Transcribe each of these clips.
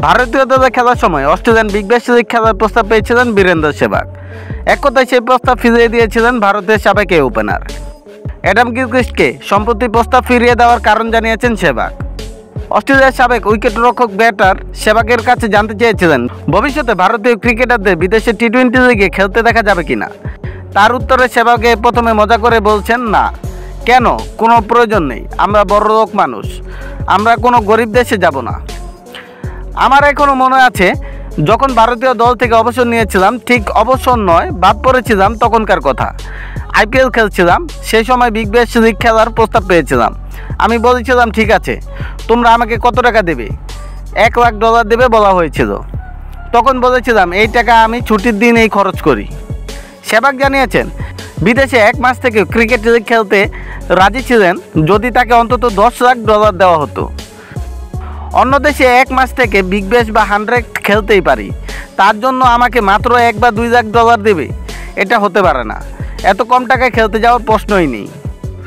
ভারতীয়দের খেলার সময় অস্ট্রেলিয়ান বিগ ব্যাশ সিরিজ খেলার প্রস্তাব পেয়েছিলেন বীরেন্দ্র সেহবাগ। এক কথায় সেই প্রস্তাব ফিরিয়ে দিয়েছিলেন ভারতের সাবেক এই ওপেনার অ্যাডাম গিলক্রিস্টকে। সম্প্রতি প্রস্তাব ফিরিয়ে দেওয়ার কারণ জানিয়েছেন সেহবাগ। অস্ট্রেলিয়ার সাবেক উইকেটরক্ষক ব্যাটার সেহবাগের কাছে জানতে চেয়েছিলেন ভবিষ্যতে ভারতীয় ক্রিকেটারদের বিদেশে টি-20 লিগে খেলতে দেখা যাবে কিনা। তার উত্তরে সেহবাগে প্রথমে মজা করে বলছেন, না, কেন, কোনো প্রয়োজন নেই, আমরা বড়লোক মানুষ, আমরা কোনো গরিব দেশে যাব না। আমার এখনও মনে আছে যখন ভারতীয় দল থেকে অবসর নিয়েছিলাম, ঠিক অবসর নয়, বাদ পড়েছিলাম তখনকার কথা। IPL খেলছিলাম, সেই সময় বিগ ব্যাশ লিগ খেলার প্রস্তাব পেয়েছিলাম। আমি বলেছিলাম, ঠিক আছে, তোমরা আমাকে কত টাকা দেবে? $1 লাখ দেবে বলা হয়েছিল। তখন বলেছিলাম এই টাকা আমি ছুটির দিন এই খরচ করি। সেহবাগ জানিয়েছেন বিদেশে 1 মাস থেকে ক্রিকেট লিগ খেলতে রাজি ছিলেন যদি তাকে অন্তত $10 লাখ দেওয়া হতো। অন্য দেশে 1 মাস থেকে বিগ ব্যাশ বা 100 খেলতেই পারি, তার জন্য আমাকে মাত্র $1 বা $2 লাখ দেবে? এটা হতে পারে না। এত কম টাকায় খেলতে যাওয়ার প্রশ্নই নেই।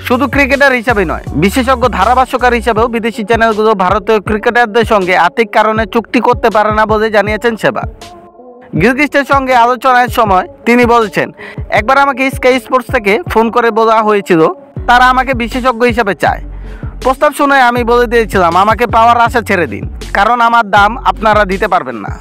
শুধু ক্রিকেটার হিসাবে নয়, বিশেষজ্ঞ ধারাভাষ্যকার হিসাবেও বিদেশি চ্যানেলগুলো ভারতীয় ক্রিকেটারদের সঙ্গে আর্থিক কারণে চুক্তি করতে পারে না বলে জানিয়েছেন সেহবাগ। গিলক্রিস্টের সঙ্গে আলোচনার সময় তিনি বলছেন, একবার আমাকে স্কাই স্পোর্টস থেকে ফোন করে বলা হয়েছিল তারা আমাকে বিশেষজ্ঞ হিসাবে চায়। প্রস্তাব শুনে আমি বলে দিয়েছিলাম আমাকে পাওয়ার আশা ছেড়ে দিন, কারণ আমার দাম আপনারা দিতে পারবেন না।